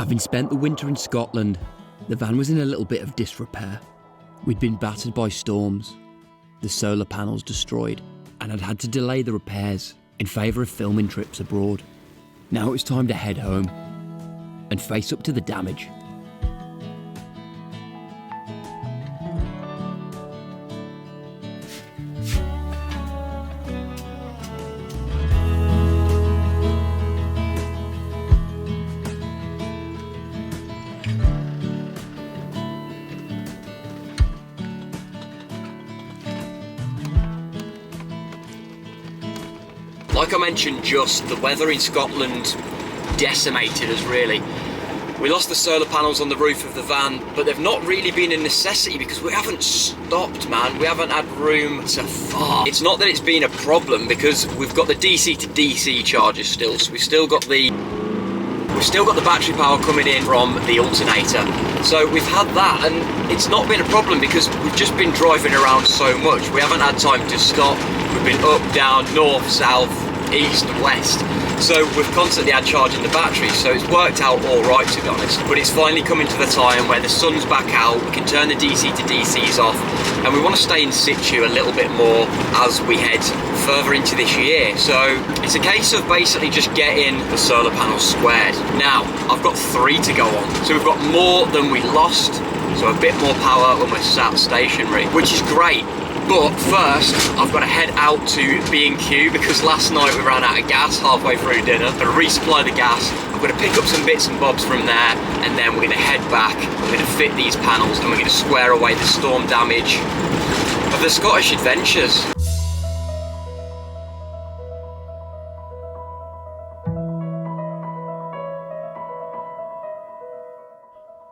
Having spent the winter in Scotland, the van was in a little bit of disrepair. We'd been battered by storms, the solar panels destroyed, and I'd had to delay the repairs in favour of filming trips abroad. Now it was time to head home and face up to the damage. Like I mentioned, just the weather in Scotland decimated us really. We lost the solar panels on the roof of the van, but they've not really been a necessity because we haven't stopped, man. We haven't had room to fart. It's not that it's been a problem because we've got the DC to DC chargers still, so we've still got the battery power coming in from the alternator. So we've had that, and it's not been a problem because we've just been driving around so much. We haven't had time to stop. We've been up, down, north, south, east, west. So we've constantly had charging the batteries, so it's worked out all right, to be honest. But it's finally coming to the time where the sun's back out, we can turn the DC to DCs off, and we want to stay in situ a little bit more as we head further into this year. So it's a case of basically just getting the solar panels squared. Now, I've got 3 to go on, so we've got more than we lost, so a bit more power when we're sat stationary, which is great. But first, I've got to head out to B&Q because last night we ran out of gas halfway through dinner. I'm going to resupply the gas. I'm going to pick up some bits and bobs from there, and then we're going to head back. We're going to fit these panels, and we're going to square away the storm damage of the Scottish adventures.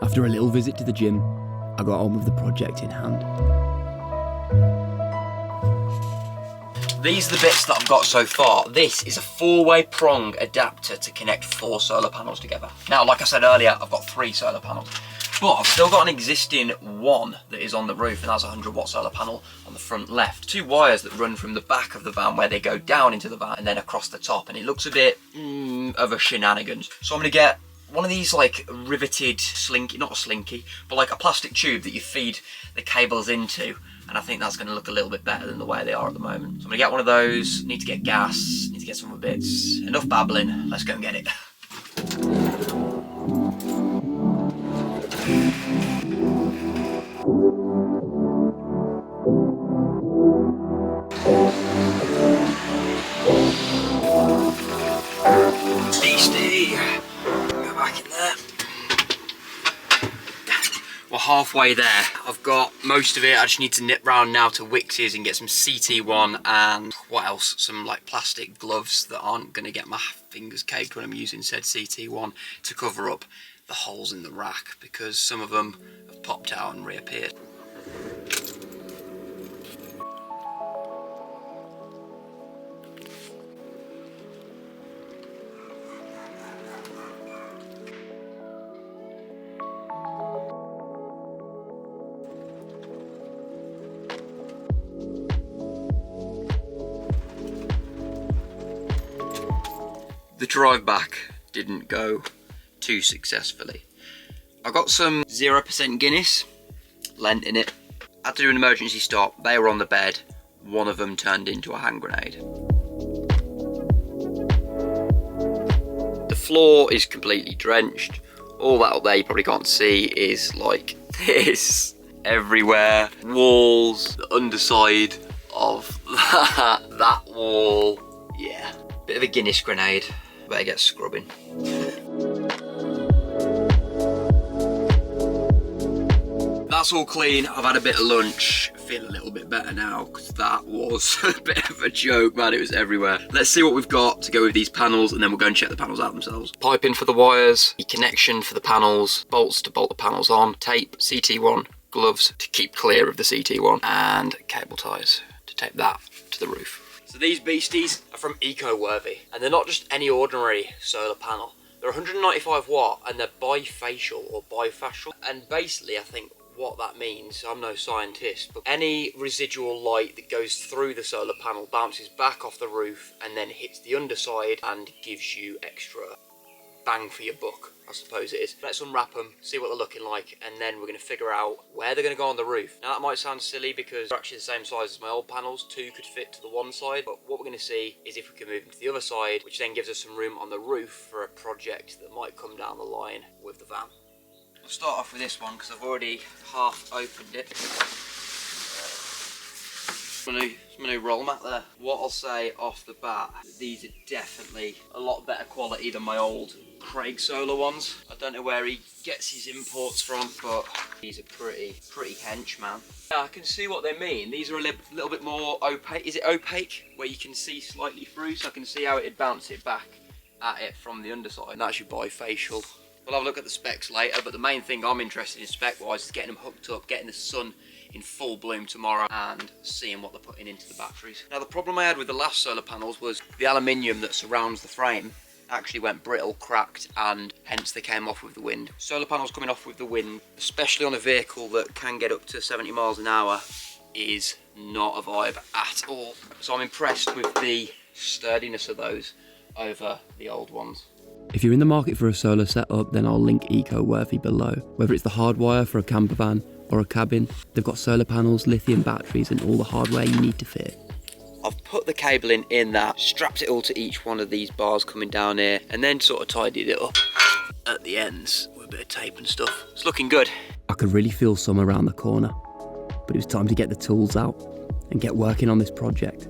After a little visit to the gym, I got on with the project in hand. These are the bits that I've got so far. This is a 4-way prong adapter to connect 4 solar panels together. Now, like I said earlier, I've got 3 solar panels, but I've still got an existing one that is on the roof, and that's a 100-watt solar panel on the front left. 2 wires that run from the back of the van where they go down into the van and then across the top, and it looks a bit of a shenanigans. So I'm gonna get one of these like riveted slinky, not a slinky, but like a plastic tube that you feed the cables into. And I think that's going to look a little bit better than the way they are at the moment. So I'm going to get one of those, need to get gas, need to get some other bits. Enough babbling, let's go and get it. Beastie! Go back in there. We're halfway there. I've got most of it. I just need to nip round now to Wicks's and get some CT1 and what else? Some like plastic gloves that aren't going to get my fingers caked when I'm using said CT1 to cover up the holes in the rack because some of them have popped out and reappeared. The drive back didn't go too successfully. I got some 0% Guinness, lent in it. Had to do an emergency stop. They were on the bed. One of them turned into a hand grenade. The floor is completely drenched. All that up there you probably can't see is like this everywhere. Walls, the underside of that wall. Yeah, bit of a Guinness grenade. Better get scrubbing. That's all clean. I've had a bit of lunch. Feel a little bit better now because that was a bit of a joke, man. It was everywhere. Let's see what we've got to go with these panels, and then we'll go and check the panels out themselves. Piping for the wires, the connection for the panels, bolts to bolt the panels on, tape, CT1, gloves to keep clear of the CT1, and cable ties to tape that to the roof. So these beasties are from EcoWorthy, and they're not just any ordinary solar panel. They're 195 watt, and they're bifacial or bifacial. And basically, I think what that means, I'm no scientist, but any residual light that goes through the solar panel bounces back off the roof and then hits the underside and gives you extra bang for your buck, I suppose it is. Let's unwrap them, see what they're looking like, and then we're going to figure out where they're going to go on the roof. Now that might sound silly because they're actually the same size as my old panels. 2 could fit to the one side, but what we're going to see is if we can move them to the other side, which then gives us some room on the roof for a project that might come down the line with the van. I'll start off with this one because I've already half opened it. My new roll mat there. What I'll say off the bat, these are definitely a lot better quality than my old Craig Solar ones. I don't know where he gets his imports from, but these are pretty hench, man. Yeah, I can see what they mean. These are a little bit more opaque. Is it opaque? Where you can see slightly through, so I can see how it'd bounce it back at it from the underside. And that's your bifacial. We'll have a look at the specs later, but the main thing I'm interested in spec-wise is getting them hooked up, getting the sun in full bloom tomorrow and seeing what they're putting into the batteries. Now the problem I had with the last solar panels was the aluminium that surrounds the frame actually went brittle, cracked, and hence they came off with the wind. Solar panels coming off with the wind, especially on a vehicle that can get up to 70 miles an hour, is not a vibe at all. So I'm impressed with the sturdiness of those over the old ones. If you're in the market for a solar setup, then I'll link Eco-Worthy below. Whether it's the hardwire for a camper van or a cabin, they've got solar panels, lithium batteries, and all the hardware you need to fit. I've put the cabling in that, strapped it all to each one of these bars coming down here, and then sort of tidied it up at the ends with a bit of tape and stuff. It's looking good. I could really feel summer around the corner, but it was time to get the tools out and get working on this project.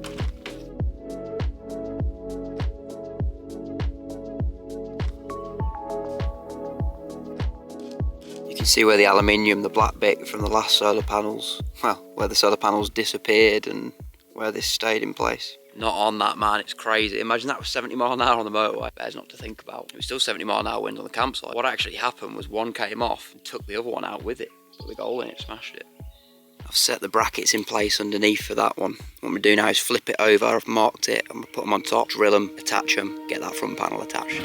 You can see where the aluminium, the black bit from the last solar panels, well, where the solar panels disappeared and where this stayed in place. Not on that, man, it's crazy. Imagine that was 70 mile an hour on the motorway. Bears not to think about. It was still 70 mile an hour wind on the campsite. What actually happened was one came off and took the other one out with it. Put the hole in it, smashed it. I've set the brackets in place underneath for that one. What I'm doing now is flip it over. I've marked it. I'm gonna put them on top, drill them, attach them, get that front panel attached.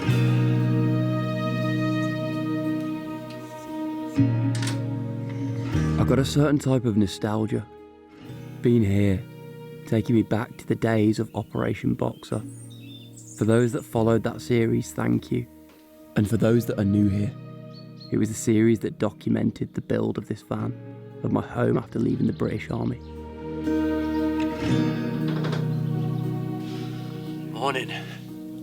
I've got a certain type of nostalgia. Being here, taking me back to the days of Operation Boxer. For those that followed that series, thank you. And for those that are new here, it was a series that documented the build of this van, of my home after leaving the British Army. Morning.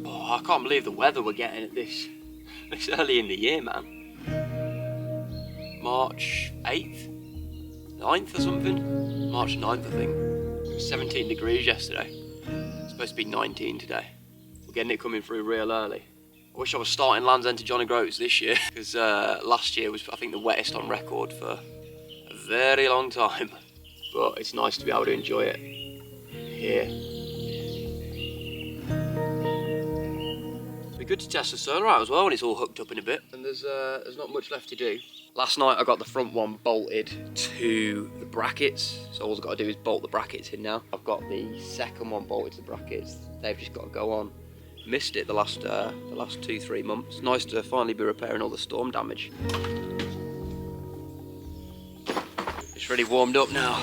Oh, I can't believe the weather we're getting at this early in the year, man. March 8th? 9th or something? March 9th, I think. It was 17 degrees yesterday. It's supposed to be 19 today. We're getting it coming through real early. I wish I was starting Land's End to Johnny Groats this year, because last year was, I think, the wettest on record for a very long time. But it's nice to be able to enjoy it here. It'd be good to test the solar out as well when it's all hooked up in a bit, and there's not much left to do. Last night I got the front one bolted to the brackets, so all I've got to do is bolt the brackets in now. I've got the second one bolted to the brackets. They've just got to go on. Missed it the last 2-3 months. Nice to finally be repairing all the storm damage. It's really warmed up now.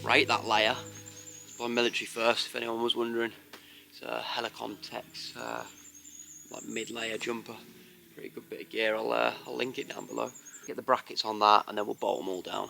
Rate that layer. It's by Military First, if anyone was wondering. It's a Helicon Tex like mid-layer jumper. Pretty good bit of gear. I'll link it down below. Get the brackets on that, and then we'll bolt them all down.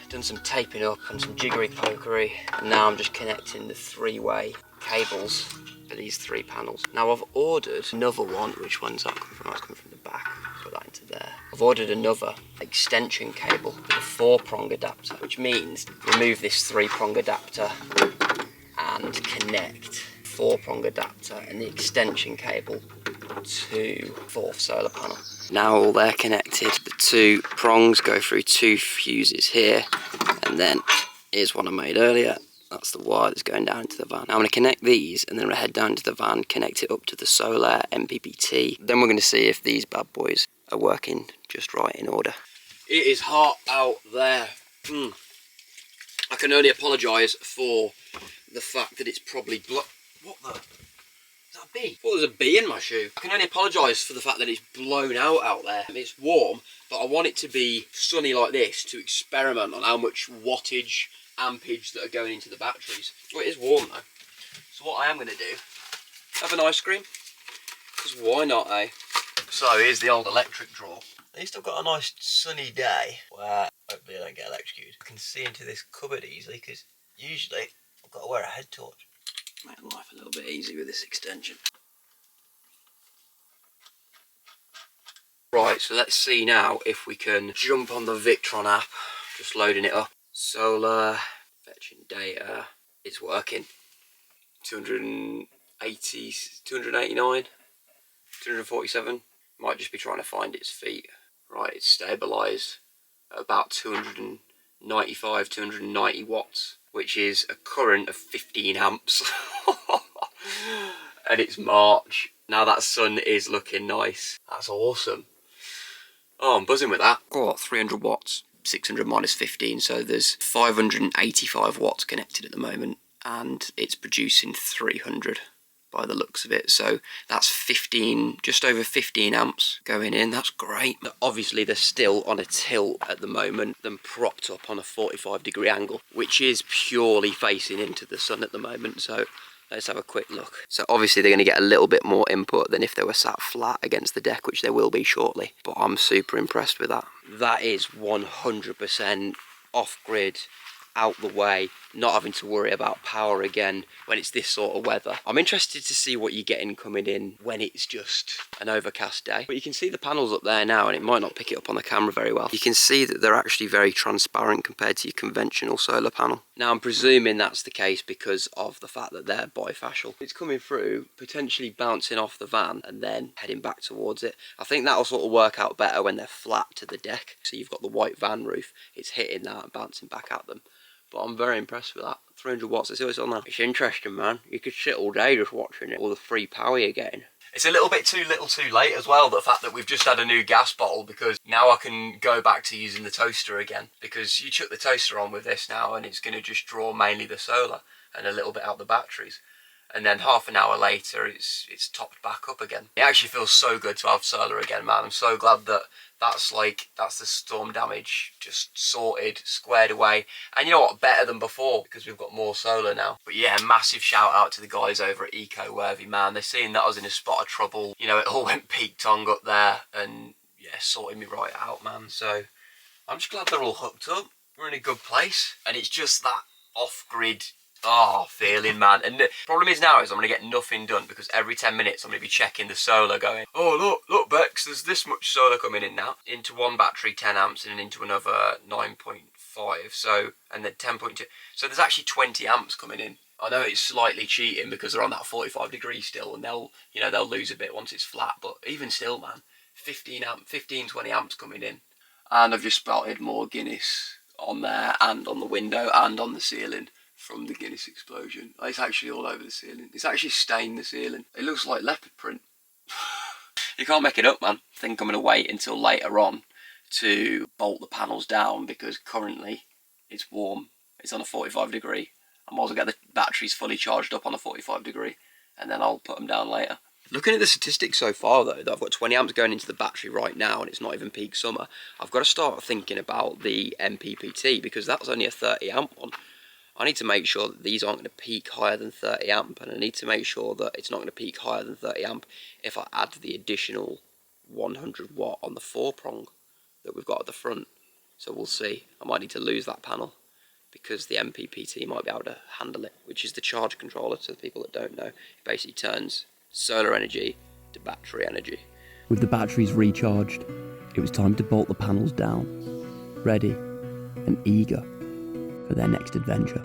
Done some taping up and some jiggery pokery, and now I'm just connecting the 3-way cables for these 3 panels. Now I've ordered another one. Which one's that coming from? That's coming from the back. Put that into there. I've ordered another extension cable with a 4-prong adapter, which means remove this 3-prong adapter and connect 4-prong adapter and the extension cable to 4th solar panel. Now all they're connected. The 2 prongs go through 2 fuses here, and then here's one I made earlier. That's the wire that's going down into the van. Now I'm going to connect these, and then we'll head down to the van, connect it up to the solar MPPT. Then we're going to see if these bad boys are working just right in order. It is hot out there. I can only apologise for the fact that it's probably what the? Is that a bee? I thought there was a bee in my shoe. I can only apologise for the fact that it's blown out there. It's warm, but I want it to be sunny like this to experiment on how much wattage ampage that are going into the batteries. Well, it is warm though. So what I am going to do, have an ice cream, because why not, eh? So here's the old electric drawer. At least I've got a nice sunny day where hopefully I don't get electrocuted. I can see into this cupboard easily, because usually I've got to wear a head torch. Make life a little bit easy with this extension. Right, so let's see now if we can jump on the Victron app. Just loading it up. Solar, fetching data, it's working. 280, 289, 247. Might just be trying to find its feet. Right, it's stabilised at about 295, 290 watts, which is a current of 15 amps. And it's March. Now that sun is looking nice. That's awesome. Oh, I'm buzzing with that. Oh, 300 watts. 600 minus 15, so there's 585 watts connected at the moment, and it's producing 300 by the looks of it. So that's 15, just over 15 amps going in. That's great. But obviously they're still on a tilt at the moment, them propped up on a 45-degree angle, which is purely facing into the sun at the moment. So let's have a quick look. So obviously they're going to get a little bit more input than if they were sat flat against the deck, which they will be shortly. But I'm super impressed with that. That is 100% off-grid, out the way, not having to worry about power again when it's this sort of weather. I'm interested to see what you're getting coming in when it's just an overcast day. But you can see the panels up there now, and it might not pick it up on the camera very well. You can see that they're actually very transparent compared to your conventional solar panel. Now I'm presuming that's the case because of the fact that they're bifacial. It's coming through, potentially bouncing off the van and then heading back towards it. I think that'll sort of work out better when they're flat to the deck. So you've got the white van roof, it's hitting that and bouncing back at them. But I'm very impressed with that. 300 watts, let's see what's on there. It's interesting, man. You could sit all day just watching it, all the free power you're getting. It's a little bit too little too late as well, the fact that we've just had a new gas bottle, because now I can go back to using the toaster again. Because you chuck the toaster on with this now and it's going to just draw mainly the solar and a little bit out the batteries. And then half an hour later, it's topped back up again. It actually feels so good to have solar again, man. I'm so glad that that's the storm damage just sorted, squared away. And you know what, better than before, because we've got more solar now. But yeah, massive shout out to the guys over at EcoWorthy, man. They're seeing that I was in a spot of trouble. You know, it all went peak tongue up there and yeah, sorted me right out, man. So I'm just glad they're all hooked up. We're in a good place. And it's just that off-grid feeling, man. And the problem is now is I'm going to get nothing done, because every 10 minutes I'm going to be checking the solar going, oh look Bex, there's this much solar coming in now. Into one battery 10 amps and into another 9.5, so, and then 10.2. So there's actually 20 amps coming in. I know it's slightly cheating because they're on that 45 degrees still, and they'll lose a bit once it's flat, but even still, man, 15, 20 amps coming in. And I've just spotted more Guinness on there and on the window and on the ceiling from the Guinness explosion. It's actually all over the ceiling. It's actually stained the ceiling. It looks like leopard print. You can't make it up, man. I think I'm going to wait until later on to bolt the panels down, because currently it's warm. It's on a 45 degree. I might as well get the batteries fully charged up on a 45 degree and then I'll put them down later. Looking at the statistics so far though, that I've got 20 amps going into the battery right now and it's not even peak summer, I've got to start thinking about the MPPT, because that's only a 30 amp one. I need to make sure that these aren't going to peak higher than 30 amp, and I need to make sure that it's not going to peak higher than 30 amp if I add the additional 100 watt on the 4-prong that we've got at the front. So we'll see. I might need to lose that panel because the MPPT might be able to handle it, which is the charge controller. To the people that don't know, it basically turns solar energy to battery energy. With the batteries recharged, it was time to bolt the panels down, ready and eager for their next adventure.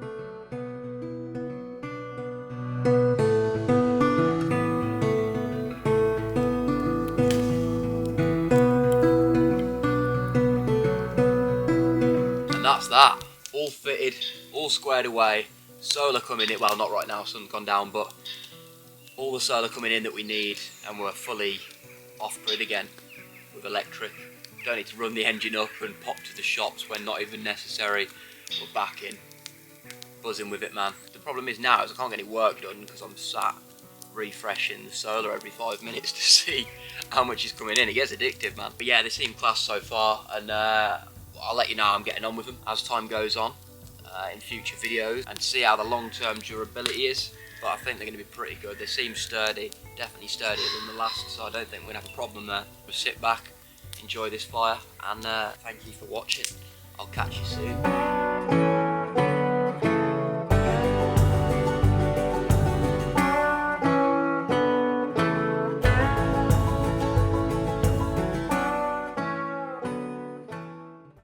And that's that. All fitted, all squared away. Solar coming in, well, not right now, sun's gone down, but all the solar coming in that we need, and we're fully off-grid again with electric. Don't need to run the engine up and pop to the shops when not even necessary. We're back in, buzzing with it, man. The problem is now is I can't get any work done because I'm sat refreshing the solar every 5 minutes to see how much is coming in. It gets addictive, man. But yeah, they seem class so far, and I'll let you know how I'm getting on with them as time goes on. in future videos and see how the long-term durability is. But I think they're going to be pretty good. They seem sturdy, definitely sturdier than the last, so I don't think we're going to have a problem there. We'll sit back, enjoy this fire, and thank you for watching. I'll catch you soon.